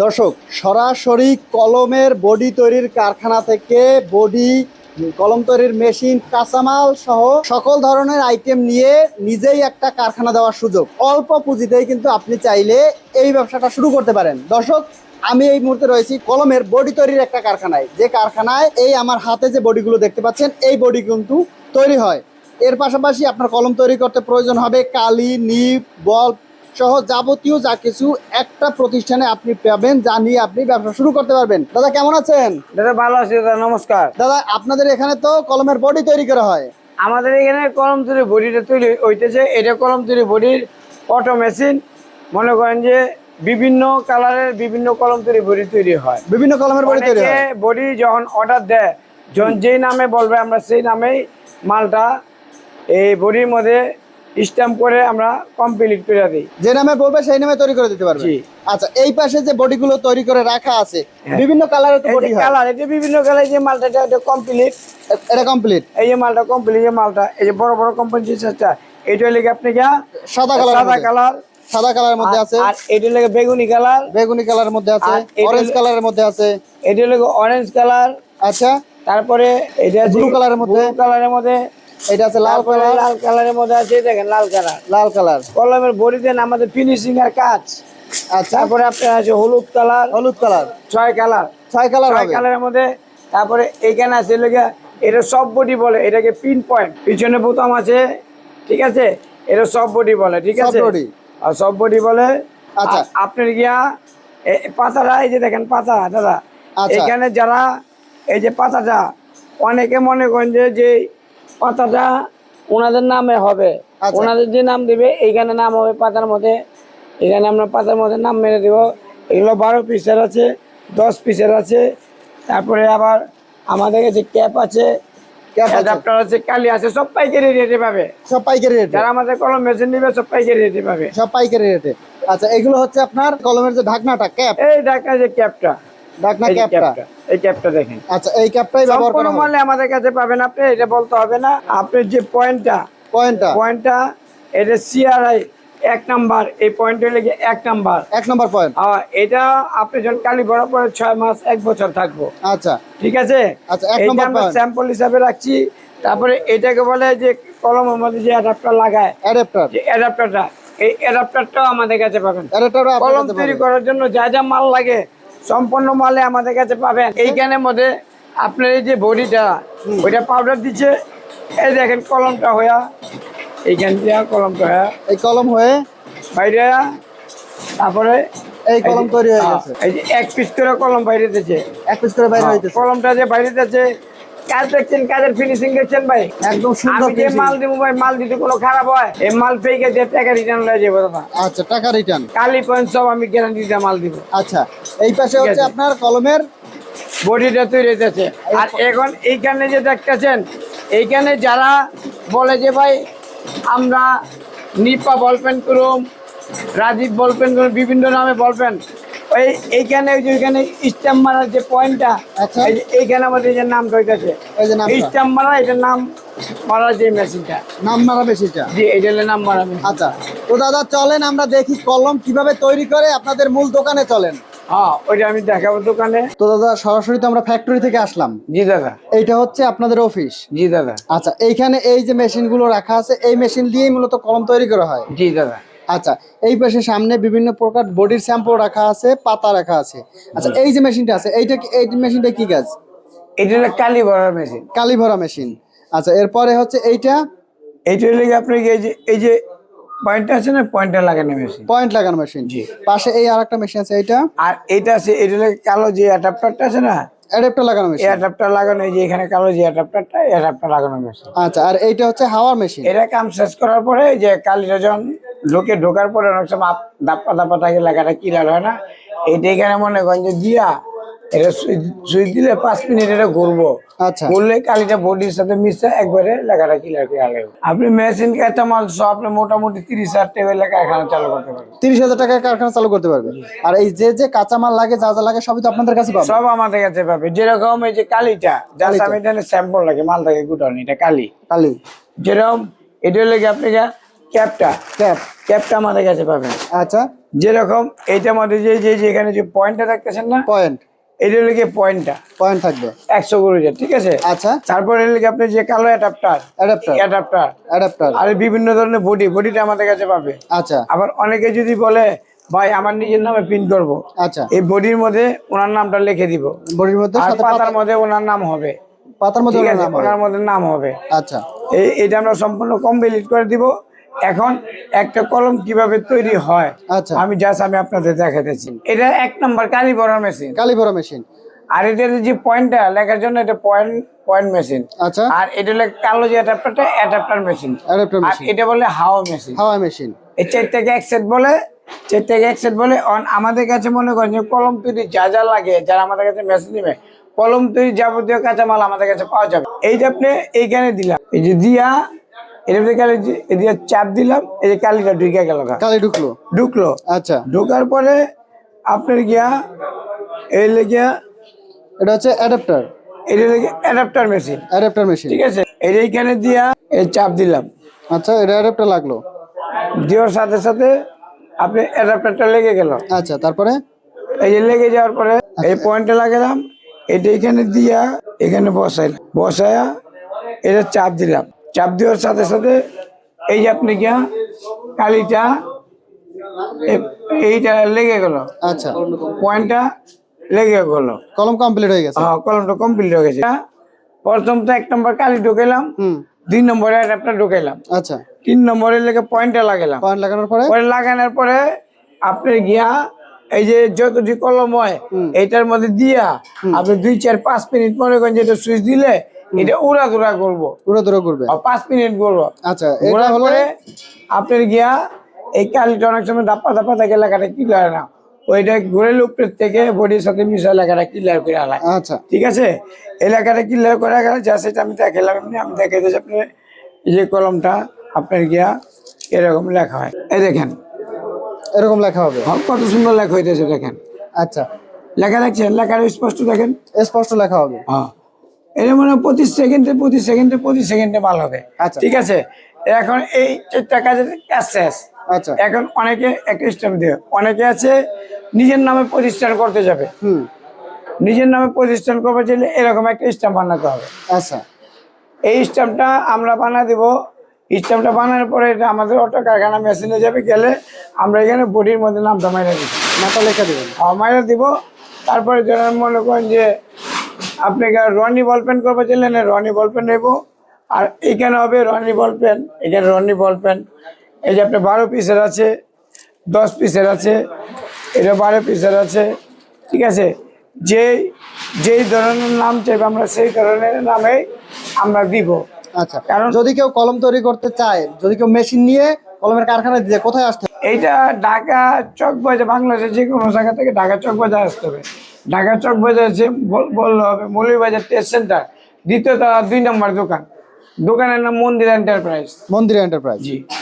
দর্শক, সরাসরি কলমের বডি তৈরির কারখানা থেকে বডি কলম তৈরির মেশিন কাঁচামাল সহ সকল ধরনের আইটেম নিয়ে নিজেই একটা কারখানা দেওয়ার সুযোগ। অল্প পুঁজিতেই কিন্তু আপনি চাইলে এই ব্যবসাটা শুরু করতে পারেন। দর্শক, আমি এই মুহূর্তে রয়েছি কলমের বডি তৈরির একটা কারখানায়, যে কারখানায় এই আমার হাতে যে বডিগুলো দেখতে পাচ্ছেন এই বডি কিন্তু তৈরি হয়। এর পাশাপাশি আপনার কলম তৈরি করতে প্রয়োজন হবে কালি, নিব, বল সহ যাবতীয় যা কিছু একটা প্রতিষ্ঠানে আপনি পাবেন, যা নিয়ে আপনি ব্যবসা শুরু করতে পারবেন। দাদা কেমন আছেন? দাদা ভালো আছি দাদা, নমস্কার। দাদা, আপনাদের এখানে তো কলমের বডি তৈরি করা হয়। আমাদের এখানে কলম তৈরি বডিটা তৈরি হইতেছে, এটা কলম তৈরি বডির অটো মেশিন। মনে করেন যে বিভিন্ন কালারের বিভিন্ন কলম তৈরি বডি তৈরি হয়। বিভিন্ন কলমের বডি তৈরি হয়। বডি যখন অর্ডার দেয়, যখন যেই নামে বলবে আমরা সেই নামেই মালটা এই বডির মধ্যে স্ট্যাম্প করে আমরা কমপ্লিট করে দিই। যে নামে বলবে সেই নামে তৈরি করে দিতে পারবে। জি। আচ্ছা, এই পাশে যে বডিগুলো তৈরি করে রাখা আছে হ্যাঁ। বিভিন্ন কালারের তো বডি হয়। কালার, এটা বিভিন্ন কালার। যে মালটা এটা কমপ্লিট, এটা কমপ্লিট। এই যে মালটা কমপ্লিট, যে মালটা এই যে বড় বড় কোম্পানি এটা লেগে আপনি সাদা কালার, সাদা কালার, সাদা কালারের মধ্যে আছে। আর এটা লেগে বেগুনি কালার, বেগুনি কালারের মধ্যে আছে, অরেঞ্জ কালারের মধ্যে আছে। এটা লেগে অরেঞ্জ কালার। আচ্ছা, তারপরে এটা ব্লু কালারের মধ্যে, ব্লু কালারের মধ্যে, এটা আছে লাল কালার, লাল কালারের মধ্যে আছে। দেখেন লাল কালার, লাল কালার। কলমের বডি দেন আমাদের ফিনিশিং এর কাজ। আচ্ছা, তারপরে আপনার আছে হলুদ কালার, হলুদ কালার, 6 কালার, 6 কালার 6 হবে। কালারের মধ্যে। তারপরে এইখানে আছে লেগে এটা সব বডি বলে, এটাকে পিন পয়েন্ট, পিছনে বোতাম আছে, ঠিক আছে। এটা সব বডি বলে, ঠিক আছে, সব বডি। আর সব বডি বলে। আচ্ছা, আপনার পাতাটা, এই যে দেখেন পাতা দাদা। আচ্ছা। এখানে যারা এই যে পাতাটা, অনেকে মনে করেন যে পাতাটা ওনাদের নামে হবে, আচ্ছা। ওনাদের যে নাম দেবে এইখানে নাম হবে পাতার মধ্যে। এখানে আমরা পাতার মধ্যে নাম মেরে দেব। এগুলো 12 পিসের আছে, 10 পিসের আছে। তারপরে আবার আমাদের কাছে ক্যাপ আছে, অ্যাডাপ্টার আছে, কালি আছে, সব পাইকারি রেটে পাবে। সব পাইকারি রেটে। যারা আমাদের কলম মেশিন নিবে সব পাইকারি রেটে পাবে, সব পাইকারি রেটে। আচ্ছা, এগুলো হচ্ছে আপনার কলমের যে ঢাকনাটা, ক্যাপ, এই ঢাকা যে ক্যাপটা, ঢাকনা এই যে ক্যাপটা। এই ক্যাপটা দেখেন। আচ্ছা, এই ক্যাপটাই ব্যবহার সম্পূর্ণ করা হয়। মালে আমাদের কাছে পাবেন, আপনি এটা বলতে হবে না। আপনার যে পয়েন্টটা এটা সিআরআই 1 নাম্বার, এই পয়েন্টে লেগে 1 নাম্বার, 1 নম্বর পয়েন্ট। এটা আপনি যখন কালি ভরা পরে 6 মাস 1 বছর থাকবো, আচ্ছা, ঠিক আছে। আচ্ছা, 1 এইটা নম্বর আমরা পয়েন্ট। স্যাম্পল হিসাবে রাখছি। তারপরে এটাকে বলে যে কলমের মধ্যে যে অ্যাডাপ্টার লাগায়, অ্যাডাপ্টার। যে অ্যাডাপ্টারটা, এই অ্যাডাপ্টারটাও আমাদের কাছে পাবেন। অ্যাডাপ্টারও আপনার কলম কাছে তৈরি পাবেন। করার জন্য যা যা মাল লাগে সম্পূর্ণ মালে আমাদের কাছে পাবেন। এইখানের মধ্যে আপনার এই যে বডিটা, ওইটা পাউডার দিচ্ছে। এই দেখেন কলমটা হইয়া, এইখান দিয়ে কলমটা হইয়া, এই কলম হয়ে বাইরে, তারপরে এই কলম তৈরি হয়ে গেছে। এই যে 1 পিস করে কলম বাইরে দিচ্ছে, 1 পিস করে বাইরে হইতেছে। কলমটা যে বাইরে দিচ্ছে। কাজ দেখছেন, কাজের ফিনিশিং দেখছেন ভাই, একদম সুন্দর আমি যে finishing। মাল দিব ভাই, মাল দিতে কোনো খারাপ হয়, এই মাল পেয়ে যে টাকা রিটার্ন হয়ে যাবে দাদা। আচ্ছা, টাকা রিটার্ন। কালি পয়েন্ট সব আমি গ্যারান্টি দিয়ে মাল দিব। আচ্ছা, এই পাশে ঠিক হচ্ছে আছে। আপনার কলমের বডিটা তৈরি হইতেছে। আর এখন এইখানে যে দেখতেছেন, এইখানে যারা বলে যে ভাই আমরা নিপা বলপেন করুম, রাজীব বলপেন করুম, বিভিন্ন নামে বলপেন, এইখানে ওই যে ওইখানে স্ট্যাম্প মারার যে পয়েন্টটা, আচ্ছা। এইখানে আমাদের যে নামটা হইতেছে, এই যে নামটা, স্ট্যাম্প মারা, এটার নাম মারার যে মেশিনটা, নাম মারা বেশিটা। জি এইটা হলো নাম মারা মেশিন। আচ্ছা, তো দাদা চলেন আমরা দেখি কলম কিভাবে তৈরি করে। আপনাদের মূল দোকানে চলেন। হ্যাঁ, ওইটা আমি দেখাবো দোকানে। তো দাদা, সরাসরি তো আমরা ফ্যাক্টরি থেকে আসলাম। জি দাদা। এইটা হচ্ছে আপনাদের অফিস। জি দাদা। আচ্ছা, এইখানে এই যে মেশিনগুলো রাখা আছে, এই মেশিন দিয়েই মূলত কলম তৈরি করা হয়। জি দাদা। আচ্ছা, এই পাশে সামনে বিভিন্ন প্রকার বডির স্যাম্পল রাখা আছে, পাতা রাখা আছে। আচ্ছা, এই যে মেশিনটা আছে, এইটা কি, এই মেশিনটা কি কাজ? এটা হলো কালি ভরার মেশিন। কালি ভরা মেশিন। আচ্ছা, এরপরে হচ্ছে এইটা এইটা হলে আপনি এই যে পয়েন্টটা আছে না, পয়েন্টটা লাগানো মেশিন। পয়েন্ট লাগানো মেশিন। জি। পাশে এই আরেকটা মেশিন আছে, এইটা আর এটা আছে, এটা হলো কালো যে অ্যাডাপ্টারটা আছে না, অ্যাডাপ্টার লাগানো এই মেশিন। অ্যাডাপ্টার লাগানো, এই যে এখানে কালো যে অ্যাডাপ্টারটা, এই অ্যাডাপ্টার লাগানো মেশিন। আচ্ছা, আর এইটা হচ্ছে হাওয়ার মেশিন। এটা কাম শেষ করার পরে এই যে কালিটা যখন ঢোকার পরে অনেক সময় দাপ্পা দাপ্পা থাকে, লাগাটা ক্লিয়ার হয় না, এইটা এখানে মনে করেন যে দিয়া এটা সুইচ দিলে 5 মিনিট এটা ঘুরবো। আচ্ছা, ঘুরলে কালিটা বডির সাথে মিশে একবারে লাগাটা ক্লিয়ার করে আগে। আপনি মেশিন কাঁচামাল সব আপনি মোটামুটি 30,000 টাকা হলে কারখানা চালু করতে পারবেন। 30,000 টাকায় কারখানা চালু করতে পারবে। আর এই যে যে কাঁচামাল লাগে, যা যা লাগে সবই তো আপনাদের কাছে পাবে। সব আমাদের কাছে পাবে। যেরকম এই যে কালিটা, জাস্ট আমি এটা স্যাম্পল লাগে, মাল থাকে গুটানো, এটা কালি। কালি। যেরকম এটা লেগে আপনি ক্যাপটা ক্যাপ। ক্যাপটা আমাদের কাছে পাবেন। আচ্ছা, যেরকম এইটার মধ্যে যে যে যে এখানে যে পয়েন্টটা দেখতেছেন না, পয়েন্ট, এটা লেগে পয়েন্টটা পয়েন্ট থাকবে। 100 করে, ঠিক আছে। আচ্ছা, তারপরে লেগে আপনি যে কালো অ্যাডাপ্টার, অ্যাডাপ্টার, অ্যাডাপ্টার অ্যাডাপ্টার। আর বিভিন্ন ধরনের বডিটা আমাদের কাছে পাবে। আচ্ছা, আবার অনেকে যদি বলে ভাই আমার নিজের নামে প্রিন্ট করব, আচ্ছা, এই বডির মধ্যে ওনার নামটা লিখে দিব, বডির মধ্যে আর সাথে পাতার মধ্যে ওনার নাম হবে, পাতার মধ্যে ঠিক ওনার আছে, নাম হবে। ওনার মধ্যে নাম হবে। আচ্ছা, এটা আমরা সম্পূর্ণ কমপ্লিট করে দিব। এখন একটা কলম কিভাবে তৈরি হয় আচ্ছা, আমি আপনাদের দেখাতেছি। এটা 1 নম্বর কালি ভরা মেশিন। কালি ভরা মেশিন। আর এটার যে পয়েন্টটা লেখার জন্য এটা পয়েন্ট মেশিন। আচ্ছা, আর এটা হলো কালো যে অ্যাডাপ্টারটা, অ্যাডাপ্টার মেশিন। অ্যাডাপ্টার আর মেশিন, এটা বলে হাওয়া মেশিন। হাওয়া মেশিন। এই 4 থেকে 1 সেট বলে, 4 থেকে 1 সেট বলে। আমাদের কাছে মনে করেন যে কলম তৈরি যা যা লাগে, যারা আমাদের কাছে মেশিন নেবে, কলম তৈরি যাবতীয় কাঁচামাল আমাদের কাছে পাওয়া যাবে। এই যে আপনি এইখানে দিলাম, এই যে দিয়া এটা কালি দিয়ে চাপ দিলাম, এই যে কালিটা ঢুকে গেল, কালি ঢুকলো। ঢুকলো। আচ্ছা, ঢোকার পরে আপনার গিয়া এই লেগিয়া এটা হচ্ছে অ্যাডাপ্টার, এটা লেগে অ্যাডাপ্টার মেশিন, অ্যাডাপ্টার মেশিন। ঠিক আছে। এই যে এইখানে দিয়া এই চাপ দিলাম, আচ্ছা, এটা অ্যাডাপ্টার লাগলো। দেওয়ার সাথে সাথে আপনি অ্যাডাপ্টারটা লেগে গেল। আচ্ছা, তারপরে এই যে লেগে যাওয়ার পরে এই পয়েন্টে লাগালাম, এটা এখানে দিয়া এখানে বসায়া এটা চাপ দিলাম। চাপ দেওয়ার সাথে সাথে এই যে আপনি গিয়া কালিটা এইটা লেগে গেল। আচ্ছা, পয়েন্টটা লেগে গেল, কলম কমপ্লিট হয়ে গেছে। হ্যাঁ, কলমটা কমপ্লিট হয়ে গেছে। প্রথম তো 1 নম্বর কালি ঢুকাইলাম, হুম, 2 নম্বরে অ্যাডাপ্টার ঢুকাইলাম, আচ্ছা, 3 নম্বরে লেগে পয়েন্টটা লাগালাম। পয়েন্ট লাগানোর পরে পরে লাগানোর পরে আপনি গিয়া এই যে যতটি কলম হয় এইটার মধ্যে দিয়া আপনি 2, 4, 5 মিনিট মনে করেন, যেটা সুইচ দিলে এটা উড়াধুরা করবো, উড়াধুরা করবে। 5 মিনিট করবো। আচ্ছা, এটা ঘোরার হলে পরে আপনার গিয়া এই কালিটা অনেক সময় ধাপ্পা ধাপ্পা থাকে, লেখাটা ক্লিয়ার না, ওইটা ঘুরে উপরের থেকে বডির সাথে মিশা লেখাটা ক্লিয়ার করে আলায়। আচ্ছা, ঠিক আছে, এই লেখাটা ক্লিয়ার করে গেলে যা সেটা আমি দেখালাম। আমি দেখে দিয়েছি আপনি এই যে কলমটা আপনার গিয়া এরকম লেখা হয়, এই দেখেন এরকম লেখা হবে। কত সুন্দর লেখা হইতেছে, দেখেন আচ্ছা, লেখা দেখছেন, লেখাটা স্পষ্ট দেখেন, স্পষ্ট লেখা হবে। হ্যাঁ। এটা মনে হয় প্রতি সেকেন্ডে মাল হবে। আচ্ছা, ঠিক আছে, এখন এই 4টা কাজের কাজ শেষ। আচ্ছা, এখন অনেকে একটা স্ট্যাম্প দিয়ে, অনেকে আছে নিজের নামে প্রতিষ্ঠান করতে যাবে, হুম, নিজের নামে প্রতিষ্ঠান করবে চাইলে এরকম একটা স্ট্যাম্প বানাতে হবে। আচ্ছা, এই স্ট্যাম্পটা আমরা বানা দিব। স্ট্যাম্পটা বানানোর পরে এটা আমাদের অটো কারখানা মেশিনে যাবে, গেলে আমরা এখানে বডির মধ্যে নামটা মাইরা দিব, নামটা লেখা দেবেন। মাইরা দিব। তারপরে যারা মনে করেন যে আপনাকে রনি বল পেন করবো চাইলে রনি বল পেন নেব। আর এখানে হবে রনি বল পেন, এখানে রনি বল পেন। এই যে আপনি 12 পিসের আছে, 10 পিসের আছে, এটা 12 পিসের আছে, ঠিক আছে। যেই ধরনের নাম চাইবে আমরা সেই ধরনের নামে আমরা দিব। আচ্ছা, কারণ যদি কেউ কলম তৈরি করতে চায়, যদি কেউ মেশিন নিয়ে কলমের কারখানায় দিয়ে, কোথায় আসতে হবে? এইটা ঢাকা চক বাজার, বাংলাদেশের যে কোনো জায়গা থেকে ঢাকা চক বাজার আসতে হবে। ঢাকা চক বাজার আছে বললে হবে, মৌলভীবাজার টেস্ট সেন্টার, 2য় তলা 2 নম্বর দোকান। দোকানের নাম মন্দির এন্টারপ্রাইজ। মন্দির এন্টারপ্রাইজ। জি।